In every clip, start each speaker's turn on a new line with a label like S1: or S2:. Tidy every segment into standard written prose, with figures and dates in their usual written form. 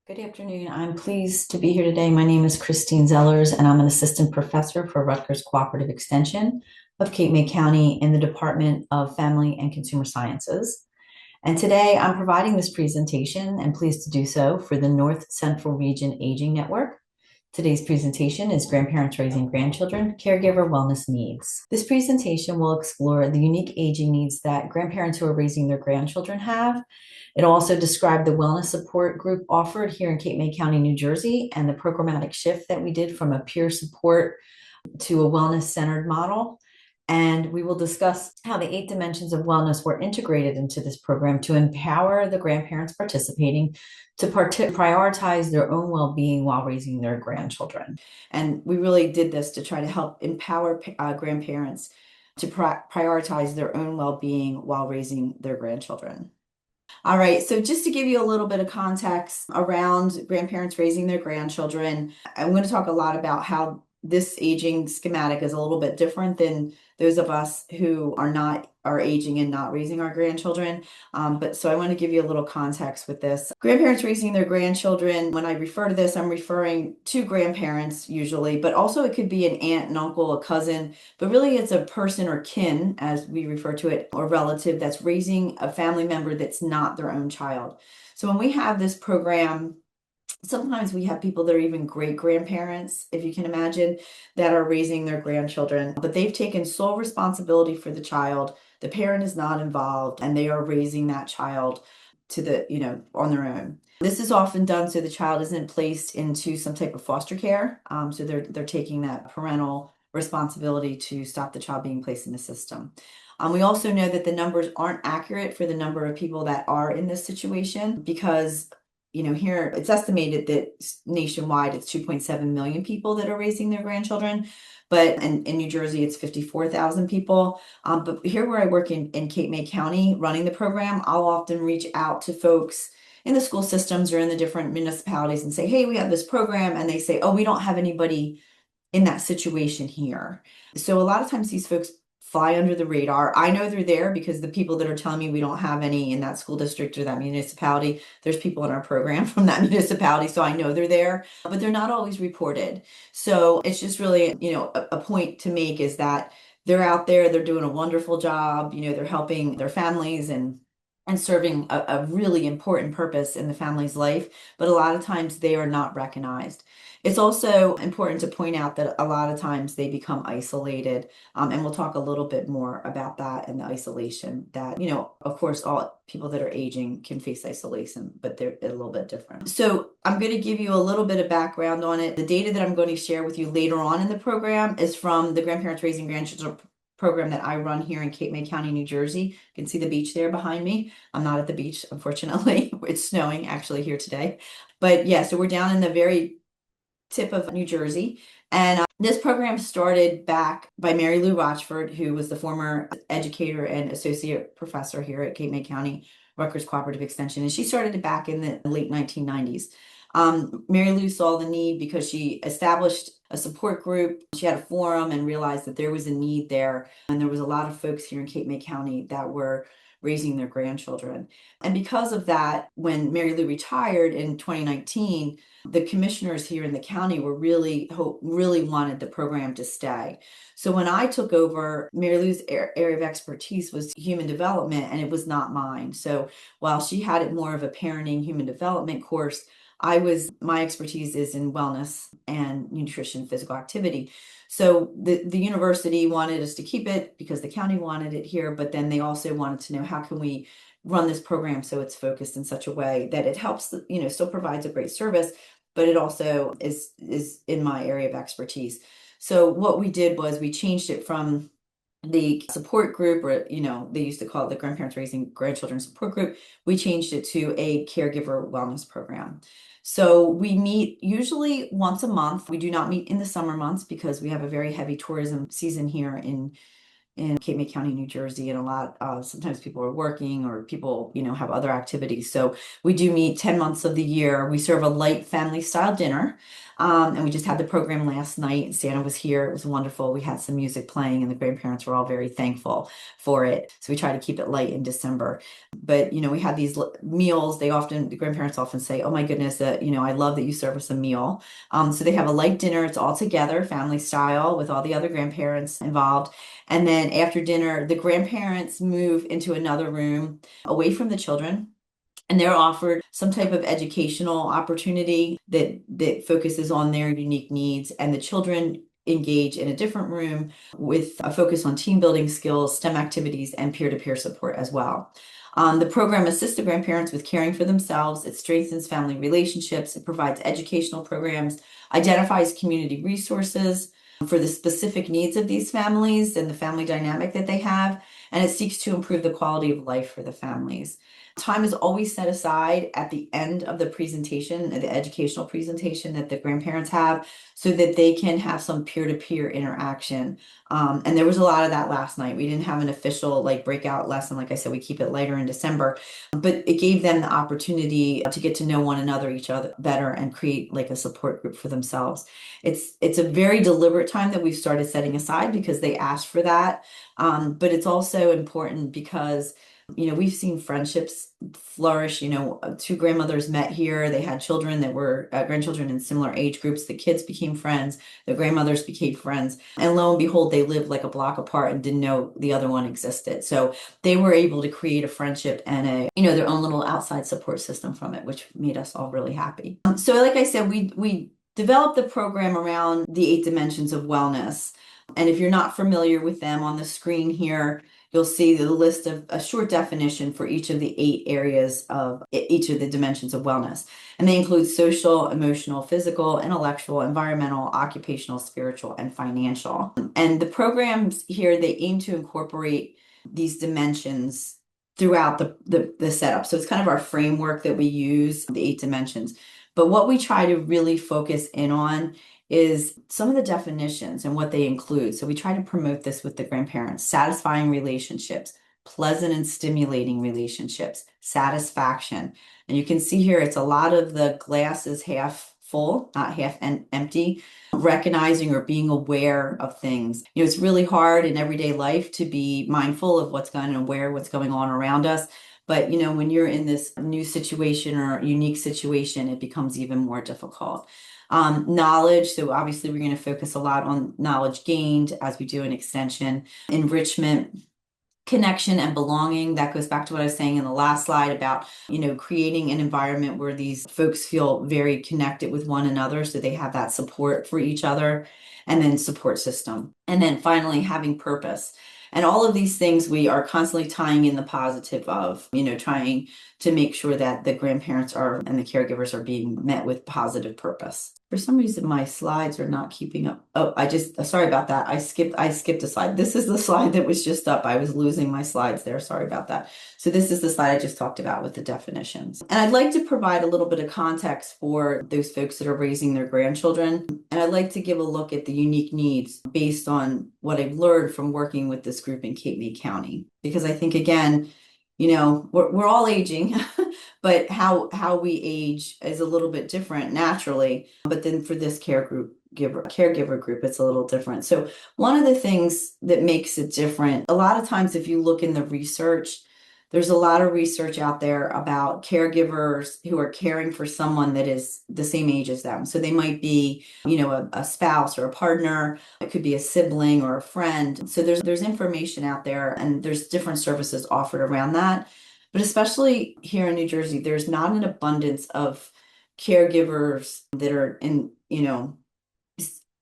S1: Good afternoon. I'm pleased to be here today. My name is Christine Zellers, and I'm an assistant professor for Rutgers Cooperative Extension of Cape May County in the Department of Family and Consumer Sciences. And today I'm providing this presentation and pleased to do so for the North Central Region Aging Network. Today's presentation is Grandparents Raising Grandchildren, Caregiver Wellness Needs. This presentation will explore the unique aging needs that grandparents who are raising their grandchildren have. It'll also describe the wellness support group offered here in Cape May County, New Jersey, and the programmatic shift that we did from a peer support to a wellness-centered model. And we will discuss how the 8 dimensions of wellness were integrated into this program to empower the grandparents participating to prioritize their own well-being while raising their grandchildren. And we really did this to try to help empower grandparents to prioritize their own well-being while raising their grandchildren. All right, so just to give you a little bit of context around grandparents raising their grandchildren, I'm going to talk a lot about how this aging schematic is a little bit different than those of us who are aging and not raising our grandchildren. So I want to give you a little context with this. Grandparents raising their grandchildren, when I refer to this, I'm referring to grandparents usually, but also it could be an aunt, an uncle, a cousin, but really it's a person or kin, as we refer to it, or relative that's raising a family member that's not their own child. So when we have this program, sometimes we have people that are even great grandparents, if you can imagine, that are raising their grandchildren, but they've taken sole responsibility for the child. The parent is not involved, and they are raising that child on their own. This is often done so the child isn't placed into some type of foster care. So they're taking that parental responsibility to stop the child being placed in the system. We also know that the numbers aren't accurate for the number of people that are in this situation because here it's estimated that nationwide it's 2.7 million people that are raising their grandchildren, but in New Jersey it's 54,000 people. But here where I work in Cape May County running the program, I'll often reach out to folks in the school systems or in the different municipalities and say, hey, we have this program, and they say, oh, we don't have anybody in that situation here. So a lot of times these folks fly under the radar. I know they're there because the people that are telling me we don't have any in that school district or that municipality, there's people in our program from that municipality, so I know they're there, but they're not always reported. So it's just really, a point to make is that they're out there, they're doing a wonderful job, they're helping their families and serving a really important purpose in the family's life, but a lot of times they are not recognized. It's also important to point out that a lot of times they become isolated, and we'll talk a little bit more about that and the isolation that, of course, all people that are aging can face isolation, but they're a little bit different. So I'm going to give you a little bit of background on it. The data that I'm going to share with you later on in the program is from the Grandparents Raising Grandchildren program that I run here in Cape May County, New Jersey. You can see the beach there behind me. I'm not at the beach, unfortunately. It's snowing actually here today. But yeah, so we're down in the very tip of New Jersey. And this program started back by Mary Lou Rochford, who was the former educator and associate professor here at Cape May County Rutgers Cooperative Extension. And she started it back in the late 1990s. Mary Lou saw the need because she established a support group. She had a forum and realized that there was a need there. And there was a lot of folks here in Cape May County that were raising their grandchildren. And because of that, when Mary Lou retired in 2019, the commissioners here in the county were really wanted the program to stay. So when I took over, Mary Lou's area of expertise was human development, and it was not mine. So while she had it more of a parenting human development course, my expertise is in wellness and nutrition, physical activity. So the university wanted us to keep it because the county wanted it here, but then they also wanted to know how can we run this program so it's focused in such a way that it helps, still provides a great service, but it also is in my area of expertise. So what we did was we changed it from the support group, or they used to call it the Grandparents Raising Grandchildren Support Group. We changed it to a Caregiver Wellness Program. So we meet usually once a month. We do not meet in the summer months because we have a very heavy tourism season here in Cape May County, New Jersey, and a lot sometimes people are working or people have other activities. So we do meet 10 months of the year. We serve a light family style dinner. And we just had the program last night. Santa was here. It was wonderful. We had some music playing, and the grandparents were all very thankful for it. So we try to keep it light in December. But, we had these meals. The grandparents often say, "Oh my goodness, that, I love that you serve us a meal." So they have a light dinner. It's all together, family style, with all the other grandparents involved. And then after dinner, the grandparents move into another room away from the children, and they're offered some type of educational opportunity that focuses on their unique needs. And the children engage in a different room with a focus on team building skills, STEM activities, and peer-to-peer support as well. The program assists the grandparents with caring for themselves. It strengthens family relationships. It provides educational programs, identifies community resources for the specific needs of these families and the family dynamic that they have, and it seeks to improve the quality of life for the families. Time is always set aside at the end of the presentation, the educational presentation that the grandparents have, so that they can have some peer-to-peer interaction. And there was a lot of that last night. We didn't have an official breakout lesson. Like I said, we keep it lighter in December, but it gave them the opportunity to get to know one another, each other better, and create a support group for themselves. It's a very deliberate time that we've started setting aside because they asked for that. But it's also important because we've seen friendships flourish. Two grandmothers met here. They had children that were grandchildren in similar age groups. The kids became friends. The grandmothers became friends. And lo and behold, they lived like a block apart and didn't know the other one existed. So they were able to create a friendship and their own little outside support system from it, which made us all really happy. So like I said, we developed the program around the 8 dimensions of wellness. And if you're not familiar with them, on the screen here, you'll see the list of a short definition for each of the 8 areas of each of the dimensions of wellness. And they include social, emotional, physical, intellectual, environmental, occupational, spiritual, and financial. And the programs here, they aim to incorporate these dimensions throughout the setup. So it's kind of our framework that we use, the 8 dimensions. But what we try to really focus in on is some of the definitions and what they include. So we try to promote this with the grandparents: satisfying relationships, pleasant and stimulating relationships, satisfaction. And you can see here, it's a lot of the glass is half full, not half empty. Recognizing or being aware of things. It's really hard in everyday life to be mindful of what's going and aware of what's going on around us. But when you're in this new situation or unique situation, it becomes even more difficult. Knowledge. So obviously we're going to focus a lot on knowledge gained as we do an extension. Enrichment, connection, and belonging. That goes back to what I was saying in the last slide about, creating an environment where these folks feel very connected with one another, so they have that support for each other. And then support system. And then finally, having purpose. And all of these things we are constantly tying in the positive of, trying to make sure that the grandparents and the caregivers are being met with positive purpose. For some reason, my slides are not keeping up. Oh, sorry about that. I skipped a slide. This is the slide that was just up. I was losing my slides there. Sorry about that. So this is the slide I just talked about with the definitions. And I'd like to provide a little bit of context for those folks that are raising their grandchildren. And I'd like to give a look at the unique needs based on what I've learned from working with this group in Cape May County. Because I think, again, we're all aging, but how we age is a little bit different naturally. But then for this caregiver group, it's a little different. So one of the things that makes it different, a lot of times if you look in the research, there's a lot of research out there about caregivers who are caring for someone that is the same age as them. So they might be, a spouse or a partner. It could be a sibling or a friend. So there's information out there, and there's different services offered around that. But especially here in New Jersey, there's not an abundance of caregivers that are in,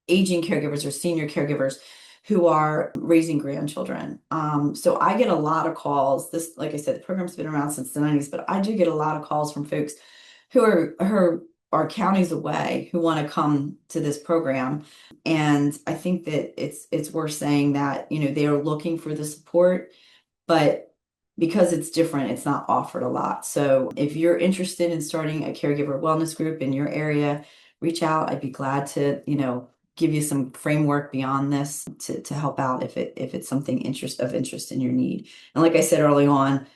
S1: aging caregivers or senior caregivers who are raising grandchildren. So I get a lot of calls. Like I said, the program's been around since the 90s, but I do get a lot of calls from folks who are counties away who want to come to this program. And I think that it's worth saying that, they are looking for the support, but because it's different, it's not offered a lot. So if you're interested in starting a caregiver wellness group in your area, reach out. I'd be glad to, give you some framework beyond this to help out if it's something of interest in your need. And like I said early on,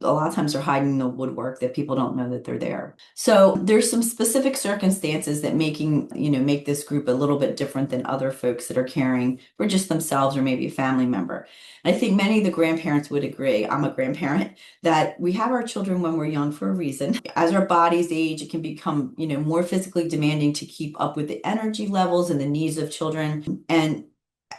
S1: A lot of times they're hiding the woodwork that people don't know that they're there. So there's some specific circumstances that make this group a little bit different than other folks that are caring for just themselves or maybe a family member. And I think many of the grandparents would agree, I'm a grandparent, that we have our children when we're young for a reason. As our bodies age, it can become, more physically demanding to keep up with the energy levels and the needs of children. And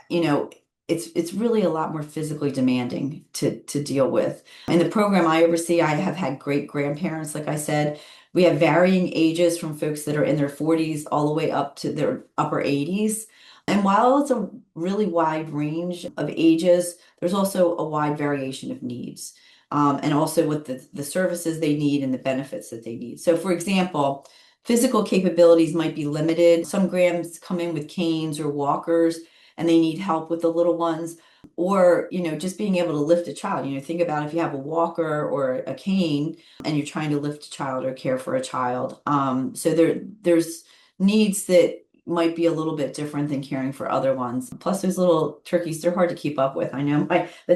S1: you know, it's really a lot more physically demanding to deal with. In the program I oversee, I have had great grandparents, like I said. We have varying ages from folks that are in their 40s all the way up to their upper 80s. And while it's a really wide range of ages, there's also a wide variation of needs. And also what the services they need and the benefits that they need. So for example, physical capabilities might be limited. Some grams come in with canes or walkers and they need help with the little ones, or just being able to lift a child. Think about if you have a walker or a cane and you're trying to lift a child or care for a child. So there's needs that might be a little bit different than caring for other ones. Plus those little turkeys, they're hard to keep up with. I know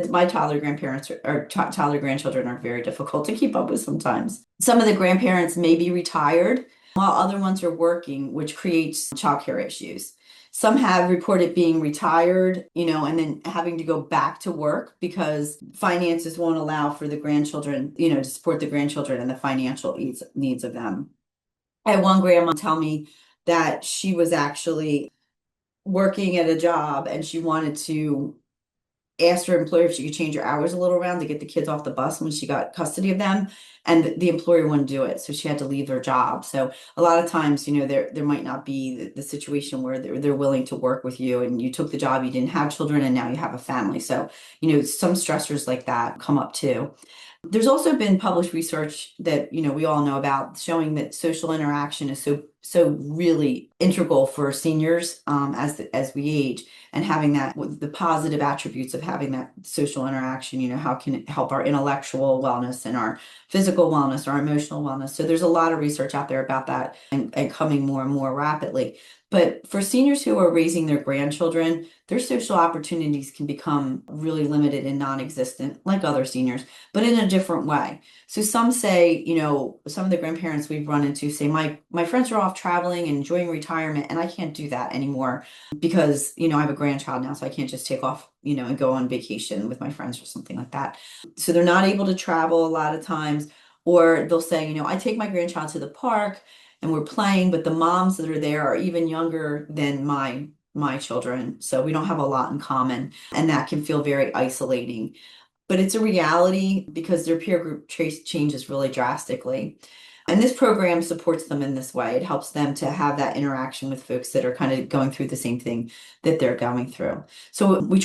S1: my toddler grandparents or toddler grandchildren are very difficult to keep up with sometimes. Some of the grandparents may be retired while other ones are working, which creates childcare issues. Some have reported being retired, and then having to go back to work because finances won't allow for the grandchildren, to support the grandchildren and the financial needs of them. I had one grandma tell me that she was actually working at a job and she wanted to asked her employer if she could change her hours a little around to get the kids off the bus when she got custody of them, and the employer wouldn't do it, so she had to leave her job. So a lot of times, there might not be the situation where they're willing to work with you, and you took the job, you didn't have children, and now you have a family. So some stressors like that come up too. There's also been published research that we all know about showing that social interaction is so really integral for seniors as we age, and having the positive attributes of having that social interaction. How can it help our intellectual wellness and our physical wellness, our emotional wellness? So there's a lot of research out there about that and coming more and more rapidly. But for seniors who are raising their grandchildren, their social opportunities can become really limited and non-existent, like other seniors, but in a different way. So some say, some of the grandparents we've run into say, my friends are off traveling and enjoying retirement, and I can't do that anymore because, I have a grandchild now, so I can't just take off, and go on vacation with my friends or something like that. So they're not able to travel a lot of times, or they'll say, I take my grandchild to the park and we're playing, but the moms that are there are even younger than my children. So we don't have a lot in common, and that can feel very isolating. But it's a reality because their peer group changes really drastically. And this program supports them in this way. It helps them to have that interaction with folks that are kind of going through the same thing that they're going through. So we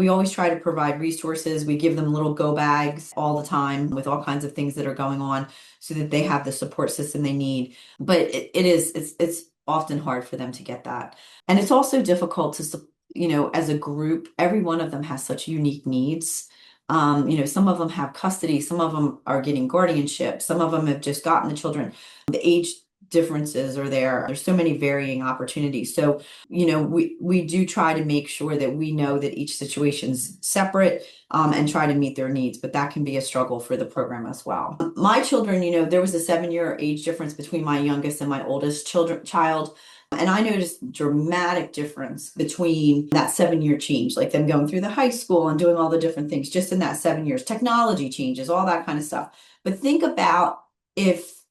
S1: always try to provide resources. We give them little go bags all the time with all kinds of things that are going on so that they have the support system they need. But it's often hard for them to get that. And it's also difficult to, as a group, every one of them has such unique needs. Some of them have custody, some of them are getting guardianship, some of them have just gotten the children. The age differences are there. There's so many varying opportunities. So, we do try to make sure that we know that each situation's separate, and try to meet their needs, but that can be a struggle for the program as well. My children, there was a 7-year age difference between my youngest and my oldest child. And I noticed dramatic difference between that 7-year change, like them going through the high school and doing all the different things just in that 7 years, technology changes, all that kind of stuff. But think about if,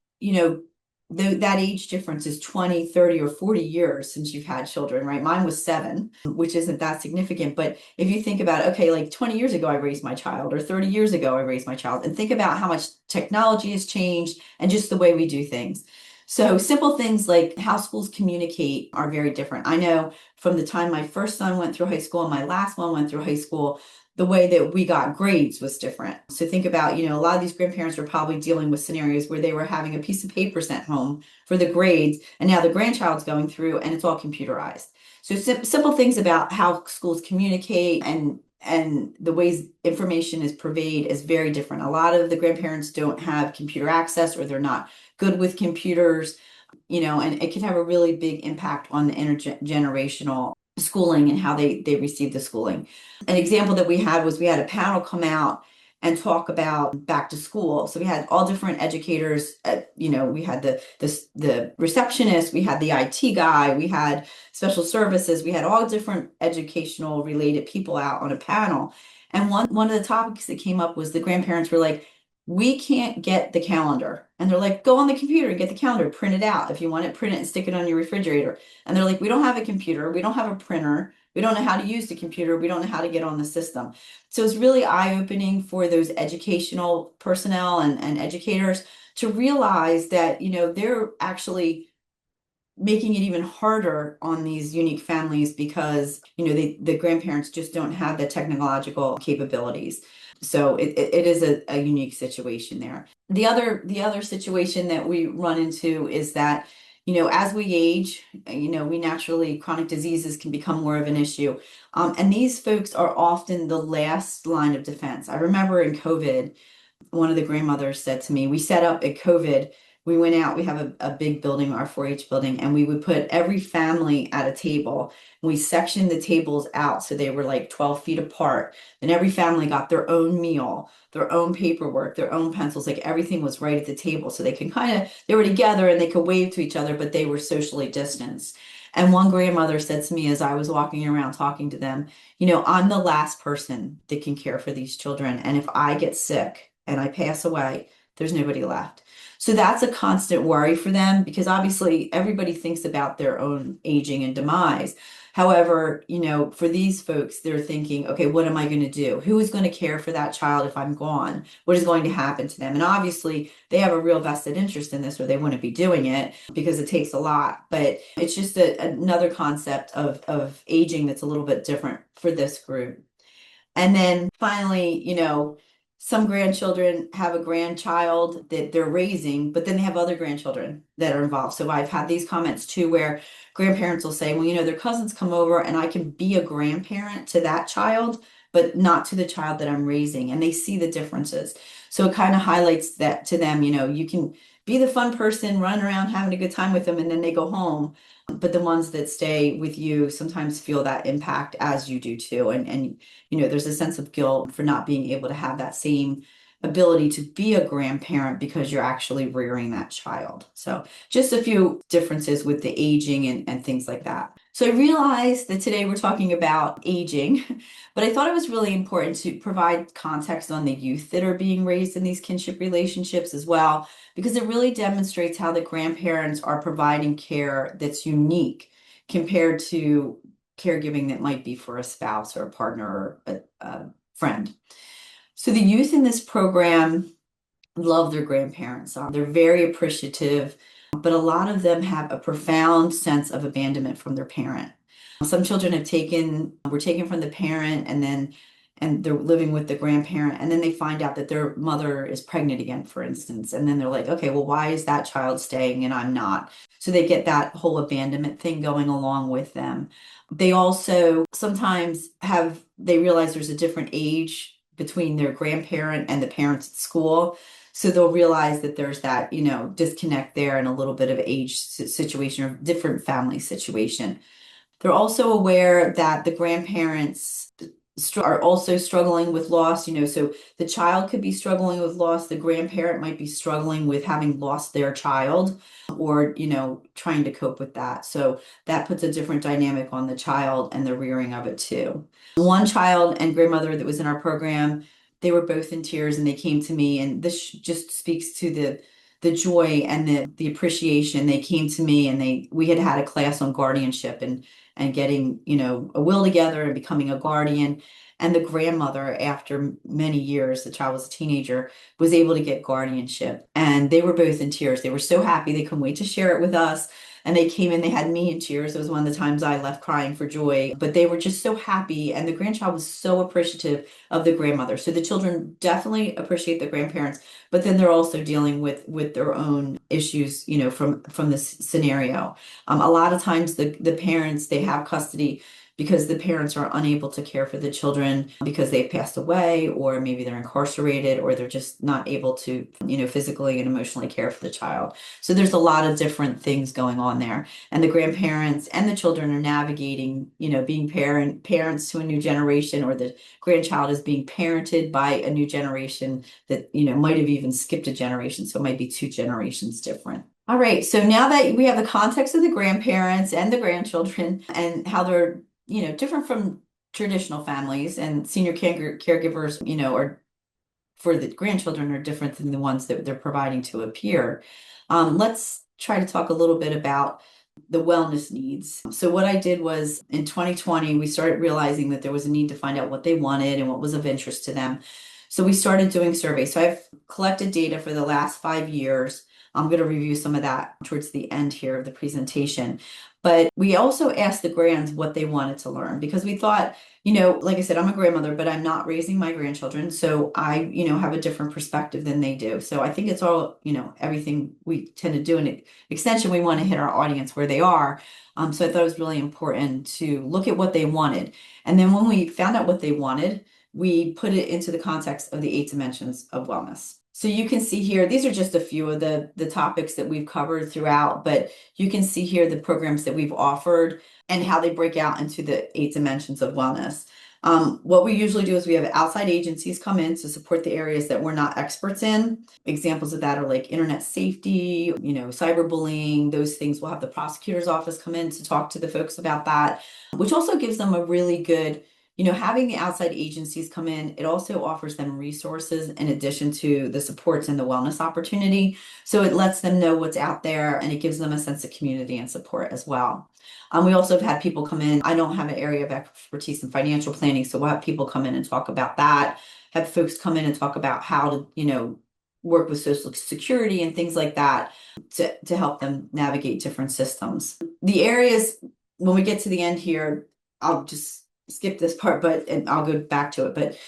S1: that age difference is 20, 30, or 40 years since you've had children, right? Mine was 7, which isn't that significant. But if you think about, okay, like 20 years ago, I raised my child, or 30 years ago, I raised my child, and think about how much technology has changed and just the way we do things. So simple things like how schools communicate are very different. I know from the time my first son went through high school and my last one went through high school, the way that we got grades was different. So think about, a lot of these grandparents are probably dealing with scenarios where they were having a piece of paper sent home for the grades, and now the grandchild's going through and it's all computerized. So simple things about how schools communicate and the ways information is purveyed is very different. A lot of the grandparents don't have computer access, or they're not good with computers, and it can have a really big impact on the intergenerational schooling and how they receive the schooling. An example that we had was we had a panel come out and talk about back to school. So we had all different educators. We had the receptionist, we had the IT guy, we had special services, we had all different educational related people out on a panel. And one of the topics that came up was the grandparents were like, we can't get the calendar. And they're like, go on the computer and get the calendar, print it out. If you want it, print it and stick it on your refrigerator. And they're like, we don't have a computer, we don't have a printer, we don't know how to use the computer, we don't know how to get on the system. So it's really eye-opening for those educational personnel and educators to realize that, they're actually making it even harder on these unique families because, the grandparents just don't have the technological capabilities. So it is a unique situation there. The other situation that we run into is that, as we age, we naturally, chronic diseases can become more of an issue. And these folks are often the last line of defense. I remember in COVID, one of the grandmothers said to me, we set up at COVID, we went out, we have a big building, our 4-H building, and we would put every family at a table. We sectioned the tables out so they were like 12 feet apart. And every family got their own meal, their own paperwork, their own pencils, like everything was right at the table. So they can they were together and they could wave to each other, but they were socially distanced. And one grandmother said to me as I was walking around talking to them, I'm the last person that can care for these children. And if I get sick and I pass away, there's nobody left. So that's a constant worry for them because obviously everybody thinks about their own aging and demise. However, for these folks, they're thinking, okay, what am I going to do? Who is going to care for that child if I'm gone? What is going to happen to them? And obviously, they have a real vested interest in this or they wouldn't be doing it because it takes a lot. But it's just another concept of aging that's a little bit different for this group. And then finally, some grandchildren have a grandchild that they're raising, but then they have other grandchildren that are involved. So I've had these comments too, where grandparents will say, well, their cousins come over and I can be a grandparent to that child, but not to the child that I'm raising. And they see the differences. So it kind of highlights that to them, you can be the fun person, run around having a good time with them, and then they go home. But the ones that stay with you sometimes feel that impact as you do too. And there's a sense of guilt for not being able to have that same ability to be a grandparent because you're actually rearing that child. So just a few differences with the aging and things like that. So I realized that today we're talking about aging, but I thought it was really important to provide context on the youth that are being raised in these kinship relationships as well, because it really demonstrates how the grandparents are providing care that's unique compared to caregiving that might be for a spouse or a partner or a friend. So the youth in this program love their grandparents. They're very appreciative, but a lot of them have a profound sense of abandonment from their parent. Some children were taken from the parent and they're living with the grandparent, and then they find out that their mother is pregnant again, for instance. And then they're like, okay, well, why is that child staying and I'm not? So they get that whole abandonment thing going along with them. They also sometimes they realize there's a different age between their grandparent and the parents at school. So they'll realize that there's that, disconnect there and a little bit of age situation or different family situation. They're also aware that the grandparents are also struggling with loss, so the child could be struggling with loss, the grandparent might be struggling with having lost their child or, trying to cope with that. So that puts a different dynamic on the child and the rearing of it too. One child and grandmother that was in our program, they were both in tears and they came to me, and this just speaks to the joy and the appreciation. They came to me and we had a class on guardianship and getting, a will together and becoming a guardian. And the grandmother, after many years, the child was a teenager, was able to get guardianship. And they were both in tears. They were so happy. They couldn't wait to share it with us. And they came in, they had me in tears. It was one of the times I left crying for joy, but they were just so happy. And the grandchild was so appreciative of the grandmother. So the children definitely appreciate the grandparents, but then they're also dealing with their own issues, from this scenario. A lot of times the parents, they have custody because the parents are unable to care for the children because they've passed away, or maybe they're incarcerated, or they're just not able to, physically and emotionally care for the child. So there's a lot of different things going on there. And the grandparents and the children are navigating, being parents to a new generation, or the grandchild is being parented by a new generation that, might have even skipped a generation. So it might be two generations different. All right, so now that we have the context of the grandparents and the grandchildren and how they're, different from traditional families, and senior caregivers, are for the grandchildren are different than the ones that they're providing to a peer. Let's try to talk a little bit about the wellness needs. So what I did was in 2020, we started realizing that there was a need to find out what they wanted and what was of interest to them. So we started doing surveys. So I've collected data for the last 5 years. I'm going to review some of that towards the end here of the presentation. But we also asked the grands what they wanted to learn, because we thought, like I said, I'm a grandmother, but I'm not raising my grandchildren. So I, have a different perspective than they do. So I think it's all, everything we tend to do in extension, we want to hit our audience where they are. So I thought it was really important to look at what they wanted. And then when we found out what they wanted, we put it into the context of the 8 dimensions of wellness. So you can see here, these are just a few of the topics that we've covered throughout, but you can see here the programs that we've offered and how they break out into the 8 dimensions of wellness. What we usually do is we have outside agencies come in to support the areas that we're not experts in. Examples of that are like internet safety, cyberbullying, those things. We'll have the prosecutor's office come in to talk to the folks about that, which also gives them a really good, having the outside agencies come in, it also offers them resources in addition to the supports and the wellness opportunity. So it lets them know what's out there, and it gives them a sense of community and support as well. We also have had people come in. I don't have an area of expertise in financial planning, so we'll have people come in and talk about that. Have folks come in and talk about how to, work with Social Security and things like that to help them navigate different systems. The areas, when we get to the end here, I'll just skip this part, and I'll go back to it. But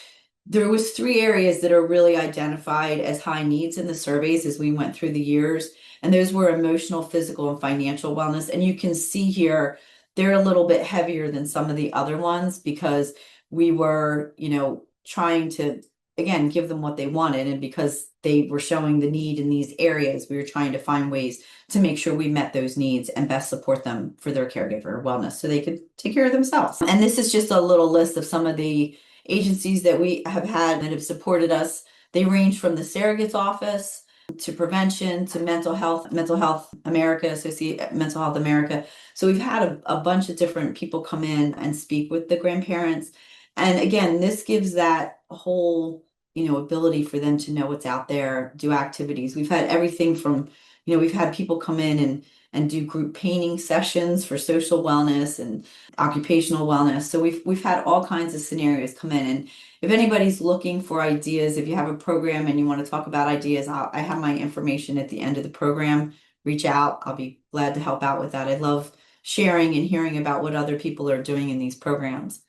S1: there was 3 areas that are really identified as high needs in the surveys as we went through the years. And those were emotional, physical, and financial wellness. And you can see here, they're a little bit heavier than some of the other ones because we were, trying to, again, give them what they wanted. And because they were showing the need in these areas, we were trying to find ways to make sure we met those needs and best support them for their caregiver wellness so they could take care of themselves. And this is just a little list of some of the agencies that we have had that have supported us. They range from the surrogate's office to prevention to Mental Health America, Associate Mental Health America. So we've had a bunch of different people come in and speak with the grandparents. And again, this gives that whole, ability for them to know what's out there, do activities. We've had everything from, we've had people come in and do group painting sessions for social wellness and occupational wellness. So we've had all kinds of scenarios come in. And if anybody's looking for ideas, if you have a program and you want to talk about ideas, I have my information at the end of the program. Reach out. I'll be glad to help out with that. I love sharing and hearing about what other people are doing in these programs.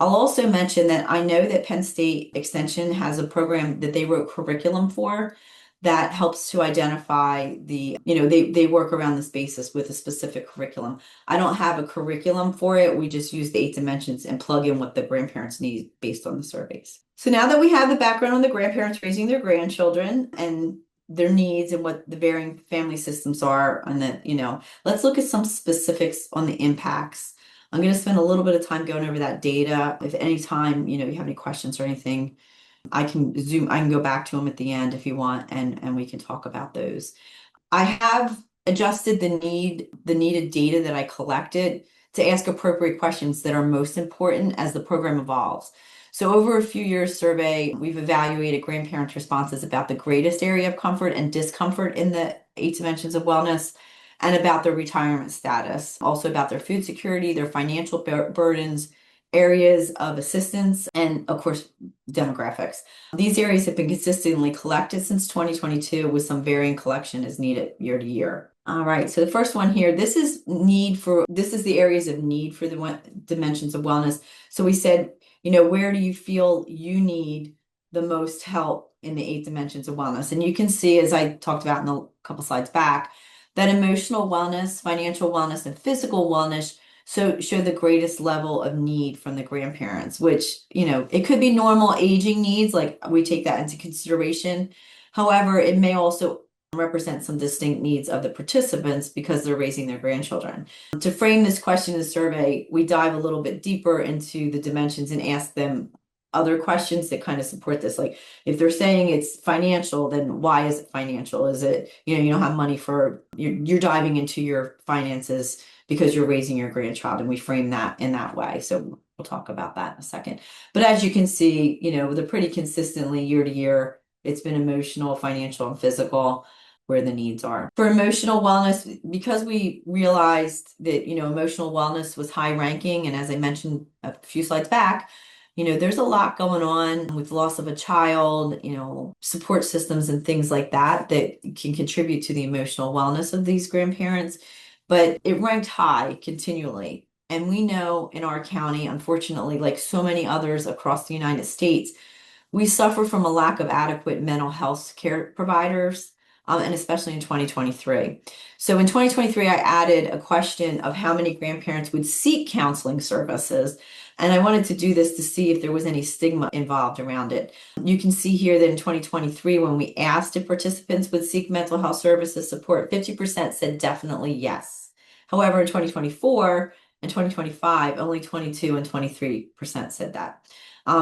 S1: I'll also mention that I know that Penn State Extension has a program that they wrote curriculum for that helps to identify they work around this basis with a specific curriculum. I don't have a curriculum for it. We just use the 8 dimensions and plug in what the grandparents need based on the surveys. So now that we have the background on the grandparents raising their grandchildren and their needs and what the varying family systems are, and that, let's look at some specifics on the impacts. I'm going to spend a little bit of time going over that data. If any time, you have any questions or anything, I can go back to them at the end if you want, and we can talk about those. I have adjusted the needed data that I collected to ask appropriate questions that are most important as the program evolves. So over a few years survey, we've evaluated grandparents' responses about the greatest area of comfort and discomfort in the 8 dimensions of wellness, and about their retirement status, also about their food security, their financial burdens, areas of assistance, and of course, demographics. These areas have been consistently collected since 2022 with some varying collection as needed year to year. All right, so the first one here, this is the areas of need for the dimensions of wellness. So we said, where do you feel you need the most help in the 8 dimensions of wellness? And you can see, as I talked about in a couple slides back, that emotional wellness, financial wellness, and physical wellness show the greatest level of need from the grandparents, which, it could be normal aging needs, like we take that into consideration. However, it may also represent some distinct needs of the participants because they're raising their grandchildren. To frame this question in the survey, we dive a little bit deeper into the dimensions and ask them other questions that kind of support this. Like if they're saying it's financial, then why is it financial? Is it, you don't have money for, you're diving into your finances because you're raising your grandchild, and we frame that in that way. So we'll talk about that in a second. But as you can see, they're pretty consistently year to year. It's been emotional, financial, and physical where the needs are. For emotional wellness, because we realized that, emotional wellness was high ranking, and as I mentioned a few slides back, there's a lot going on with loss of a child, support systems and things like that can contribute to the emotional wellness of these grandparents. But it ranked high continually. And we know in our county, unfortunately, like so many others across the United States, we suffer from a lack of adequate mental health care providers, and especially in 2023. So in 2023, I added a question of how many grandparents would seek counseling services. And I wanted to do this to see if there was any stigma involved around it. You can see here that in 2023, when we asked if participants would seek mental health services support, 50% said definitely yes. However, in 2024 and 2025, only 22 and 23% said that.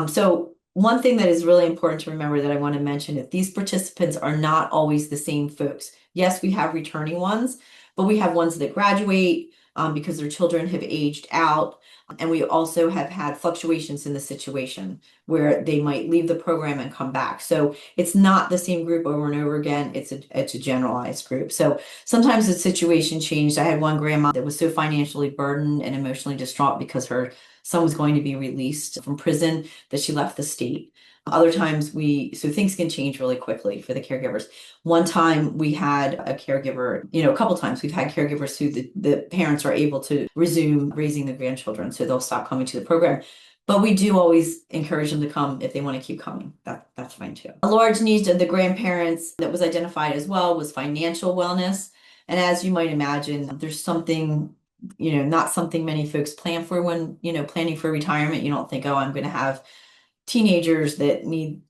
S1: So one thing that is really important to remember that I want to mention is these participants are not always the same folks. Yes, we have returning ones, but we have ones that graduate because their children have aged out. And we also have had fluctuations in the situation where they might leave the program and come back. So it's not the same group over and over again. It's a generalized group. So sometimes the situation changed. I had one grandma that was so financially burdened and emotionally distraught because her son was going to be released from prison that she left the state. Other times so things can change really quickly for the caregivers. One time we had a caregiver, a couple times we've had caregivers who the parents are able to resume raising the grandchildren, so they'll stop coming to the program. But we do always encourage them to come if they want to keep coming. That's fine too. A large need of the grandparents that was identified as well was financial wellness. And as you might imagine, there's something, not something many folks plan for when, planning for retirement. You don't think, oh, I'm going to have teenagers that need,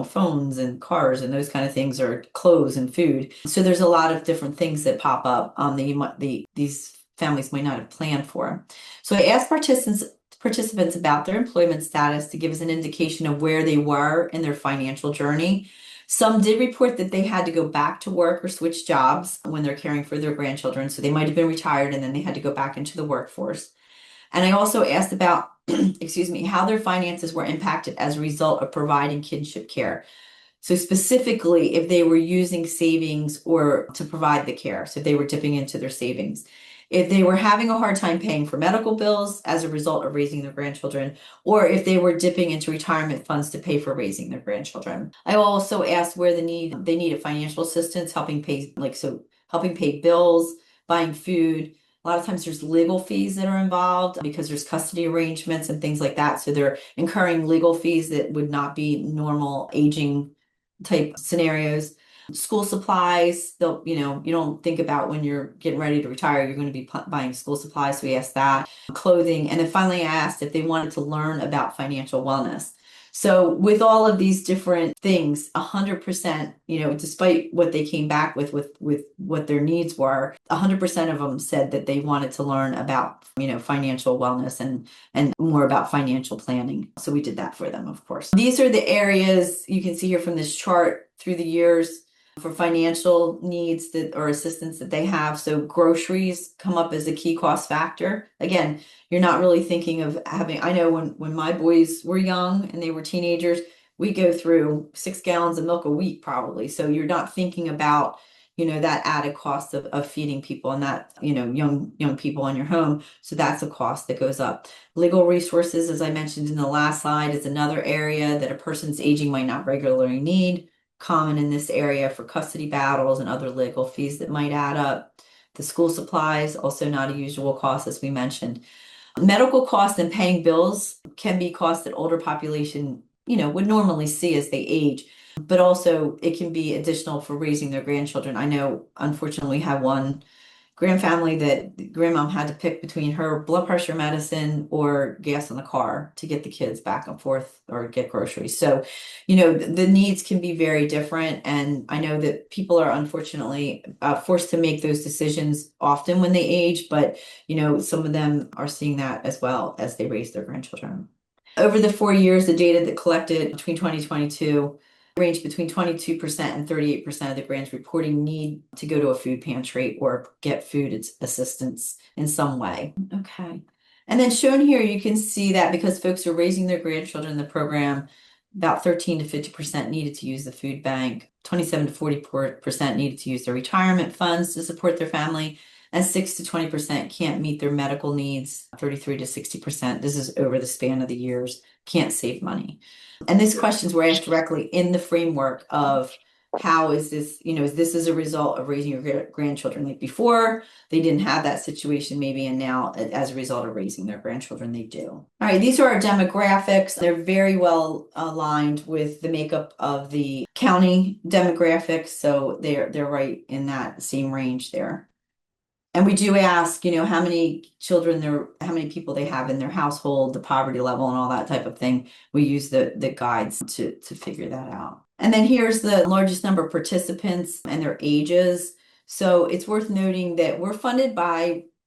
S1: phones and cars and those kind of things, or clothes and food. So there's a lot of different things that pop up that these families might not have planned for. So I asked participants about their employment status to give us an indication of where they were in their financial journey. Some did report that they had to go back to work or switch jobs when they're caring for their grandchildren. So they might have been retired and then they had to go back into the workforce. And I also asked about, how their finances were impacted as a result of providing kinship care. So specifically, if they were using savings or to provide the care, so if they were dipping into their savings, if they were having a hard time paying for medical bills as a result of raising their grandchildren, or if they were dipping into retirement funds to pay for raising their grandchildren. I also asked where they needed financial assistance, helping pay bills, buying food. A lot of times there's legal fees that are involved because there's custody arrangements and things like that. So they're incurring legal fees that would not be normal aging type scenarios. School supplies, you don't think about when you're getting ready to retire, you're going to be buying school supplies. So we asked that. Clothing. And then finally I asked if they wanted to learn about financial wellness. So with all of these different things, 100%, despite what they came back with what their needs were, 100% of them said that they wanted to learn about, financial wellness and more about financial planning. So we did that for them, of course. These are the areas you can see here from this chart through the years for financial needs or assistance that they have. So groceries come up as a key cost factor. Again, you're not really thinking of having, I know when my boys were young and they were teenagers, we go through 6 gallons of milk a week probably. So you're not thinking about, that added cost of feeding people and that, young people in your home. So that's a cost that goes up. Legal resources, as I mentioned in the last slide, is another area that a person's aging might not regularly need. Common in this area for custody battles and other legal fees that might add up. The school supplies, also not a usual cost, as we mentioned. Medical costs and paying bills can be costs that older population, would normally see as they age, but also it can be additional for raising their grandchildren. I know, unfortunately, we have one grand family that grandmom had to pick between her blood pressure medicine or gas in the car to get the kids back and forth or get groceries. So, the needs can be very different. And I know that people are unfortunately forced to make those decisions often when they age, but, some of them are seeing that as well as they raise their grandchildren. Over the 4 years, the data that collected between 2022 ranged between 22% and 38% of the grands reporting need to go to a food pantry or get food assistance in some way. Okay. And then shown here, you can see that because folks are raising their grandchildren in the program, about 13 to 50% needed to use the food bank, 27 to 44% needed to use their retirement funds to support their family, and 6 to 20% can't meet their medical needs, 33 to 60%. This is over the span of the years, can't save money. And these questions were asked directly in the framework of how is this, is this as a result of raising your grandchildren? Like before, they didn't have that situation maybe, and now as a result of raising their grandchildren, they do. All right, these are our demographics. They're very well aligned with the makeup of the county demographics, so they're right in that same range there. And we do ask, how many how many people they have in their household, the poverty level and all that type of thing. We use the guides to figure that out. And then here's the largest number of participants and their ages. So it's worth noting that we're funded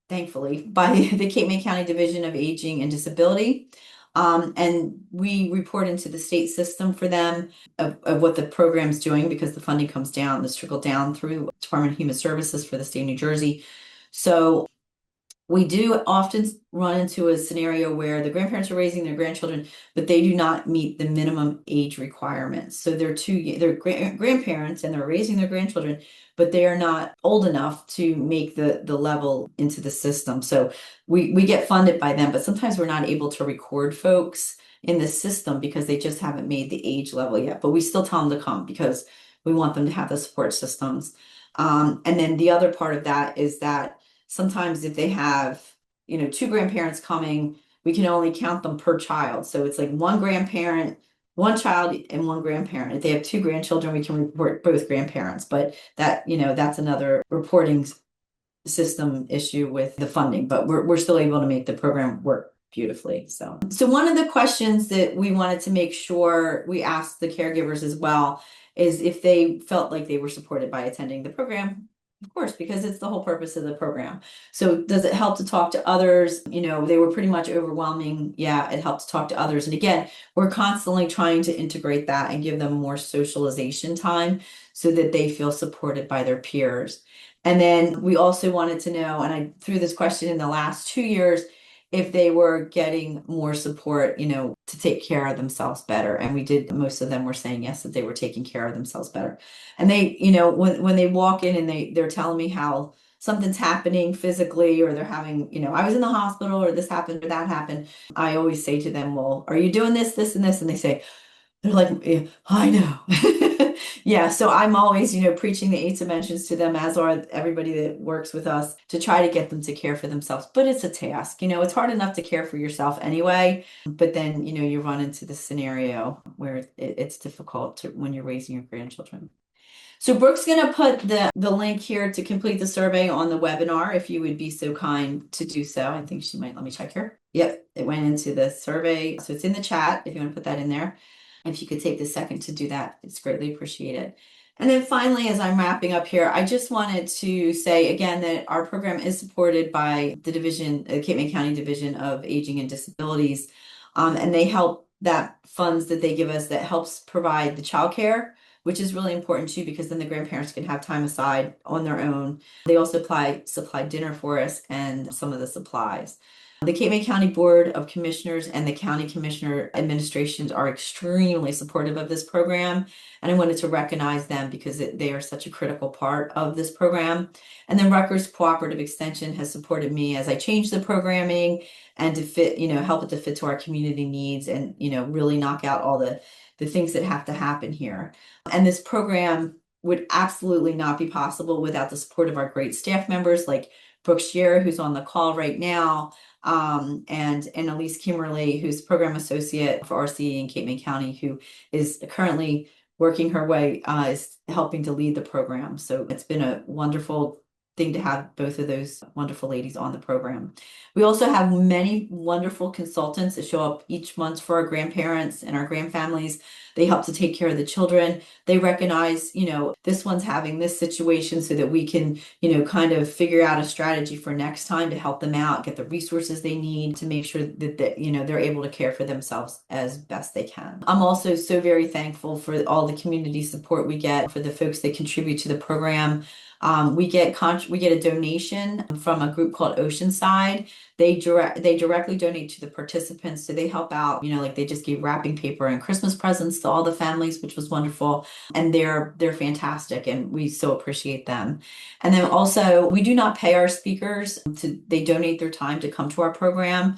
S1: thankfully, by the Cape May County Division of Aging and Disability. And we report into the state system for them of what the program's doing because the funding comes down, the trickle down through Department of Human Services for the state of New Jersey. So we do often run into a scenario where the grandparents are raising their grandchildren, but they do not meet the minimum age requirements. So they're grandparents and they're raising their grandchildren, but they are not old enough to make the level into the system. So we get funded by them, but sometimes we're not able to record folks in the system because they just haven't made the age level yet. But we still tell them to come because we want them to have the support systems. And then the other part of that is that sometimes if they have, two grandparents coming, we can only count them per child. So it's like one grandparent, one child, and one grandparent. If they have two grandchildren, we can report both grandparents. But that, that's another reporting system issue with the funding. But we're still able to make the program work beautifully. So one of the questions that we wanted to make sure we asked the caregivers as well is if they felt like they were supported by attending the program. Of course, because it's the whole purpose of the program. So does it help to talk to others? They were pretty much overwhelming. Yeah, it helped to talk to others. And again, we're constantly trying to integrate that and give them more socialization time so that they feel supported by their peers. And then we also wanted to know, and I threw this question in the last 2 years, if they were getting more support, to take care of themselves better. And we did, most of them were saying yes, that they were taking care of themselves better. And they, when they walk in and they're telling me how something's happening physically, or they're having, I was in the hospital or this happened or that happened. I always say to them, well, are you doing this, this, and this? And they say, they're like, yeah, I know. Yeah, so I'm always, preaching the 8 dimensions to them, as are everybody that works with us, to try to get them to care for themselves. But it's a task. It's hard enough to care for yourself anyway. But then, you run into the scenario where it's difficult when you're raising your grandchildren. So Brooke's going to put the link here to complete the survey on the webinar, if you would be so kind to do so. I think she might. Let me check here. Yep, it went into the survey. So it's in the chat if you want to put that in there. If you could take the second to do that, it's greatly appreciated. And then finally, as I'm wrapping up here, I just wanted to say again that our program is supported by the Cape May County Division of Aging and Disabilities. And they help, that funds that they give us that helps provide the childcare, which is really important too, because then the grandparents can have time aside on their own. They also supply dinner for us and some of the supplies. The Cape May County Board of Commissioners and the County Commissioner Administrations are extremely supportive of this program. And I wanted to recognize them because they are such a critical part of this program. And then Rutgers Cooperative Extension has supported me as I change the programming and to fit, help it to fit to our community needs and, really knock out all the things that have to happen here. And this program would absolutely not be possible without the support of our great staff members like Brooke Scheer, who's on the call right now, and Elise Kimberly, who's program associate for RCE in Cape May County, who is currently working her way, is helping to lead the program. So it's been a wonderful thing to have both of those wonderful ladies on the program. We also have many wonderful consultants that show up each month for our grandparents and our grandfamilies. They help to take care of the children. They recognize, this one's having this situation so that we can, kind of figure out a strategy for next time to help them out, get the resources they need to make sure that they're able to care for themselves as best they can. I'm also so very thankful for all the community support we get, for the folks that contribute to the program. We get a donation from a group called Oceanside. They directly donate to the participants, so they help out. Like they just gave wrapping paper and Christmas presents to all the families, which was wonderful. And they're fantastic, and we so appreciate them. And then also, we do not pay our speakers. They donate their time to come to our program.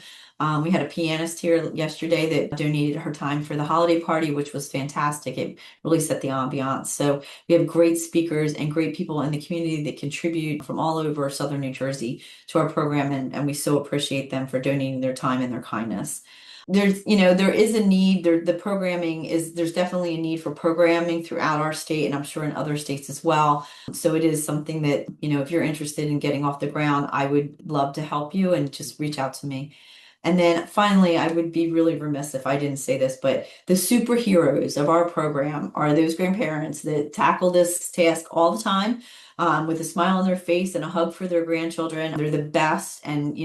S1: We had a pianist here yesterday that donated her time for the holiday party, which was fantastic. It really set the ambiance. So we have great speakers and great people in the community that contribute from all over Southern New Jersey to our program, and we so appreciate them for donating their time and their kindness. There is a need. There's definitely a need for programming throughout our state, and I'm sure in other states as well. So it is something that, if you're interested in getting off the ground, I would love to help you, and just reach out to me. And then finally, I would be really remiss if I didn't say this, but the superheroes of our program are those grandparents that tackle this task all the time, with a smile on their face and a hug for their grandchildren. They're the best, and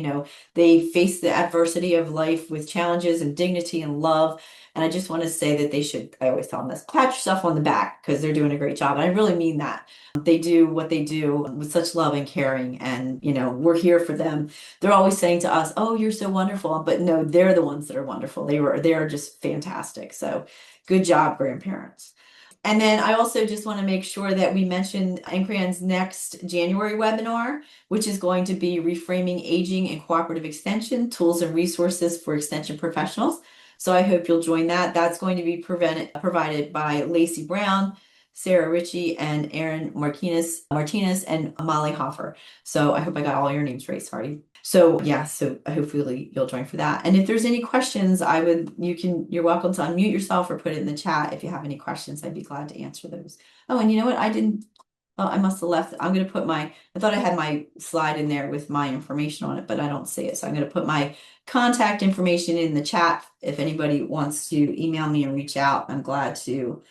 S1: they face the adversity of life with challenges and dignity and love. And I just want to say that I always tell them this, pat yourself on the back, because they're doing a great job. And I really mean that. They do what they do with such love and caring, and we're here for them. They're always saying to us, "Oh, you're so wonderful," but no, they're the ones that are wonderful. They are just fantastic. So good job, grandparents. And then I also just want to make sure that we mention NCRAN's next January webinar, which is going to be Reframing Aging and Cooperative Extension, Tools and Resources for Extension Professionals. So I hope you'll join that. That's going to be provided by Lacey Brown, Sarah Ritchie, and Aaron Martinez, and Molly Hoffer. So I hope I got all your names right. Sorry. So yeah, so hopefully you'll join for that. And if there's any questions, you're welcome to unmute yourself or put it in the chat. If you have any questions, I'd be glad to answer those. Oh, and you know what? I must have left. I thought I had my slide in there with my information on it, but I don't see it. So I'm going to put my contact information in the chat. If anybody wants to email me and reach out, I'm glad to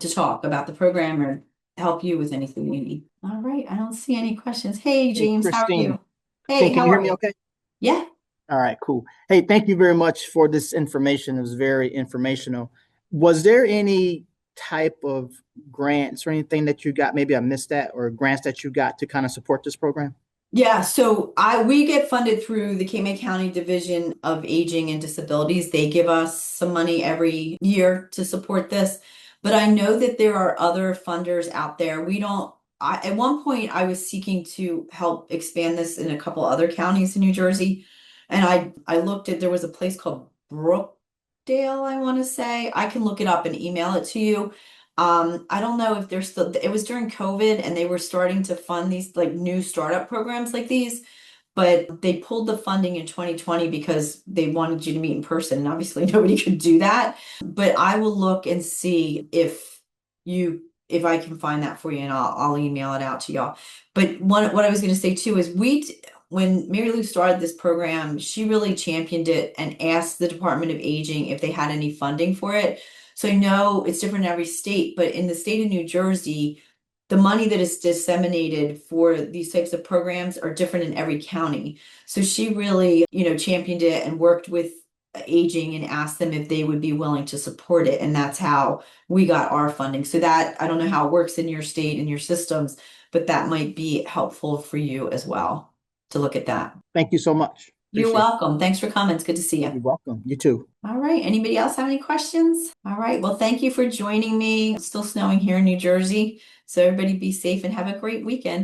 S1: talk about the program or help you with anything you need. All right. I don't see any questions. Hey, James, how are you? Hey,
S2: can you hear me okay?
S1: Yeah.
S2: All right, cool. Hey, thank you very much for this information. It was very informational. Was there any type of grants or anything that you got? Maybe I missed that, or grants that you got to kind of support this program?
S1: Yeah, so we get funded through the Cape May County Division of Aging and Disabilities. They give us some money every year to support this, but I know that there are other funders out there. At one point I was seeking to help expand this in a couple other counties in New Jersey, and I looked at, there was a place called Brookdale, I want to say. I can look it up and email it to you. I don't know if they're still, it was during COVID and they were starting to fund these like new startup programs like these, but they pulled the funding in 2020 because they wanted you to meet in person, and obviously nobody could do that. But I will look and see if I can find that for you, and I'll email it out to y'all. But what I was going to say too is when Mary Lou started this program, she really championed it and asked the Department of Aging if they had any funding for it. So I know it's different in every state, but in the state of New Jersey, the money that is disseminated for these types of programs are different in every county. So she really, championed it and worked with aging and asked them if they would be willing to support it. And that's how we got our funding. So that, I don't know how it works in your state and your systems, but that might be helpful for you as well to look at that.
S2: Thank you so much.
S1: You're welcome. Thanks for coming. It's good to see you.
S2: You're welcome. You too.
S1: All right. Anybody else have any questions? All right. Well, thank you for joining me. It's still snowing here in New Jersey. So everybody be safe and have a great weekend.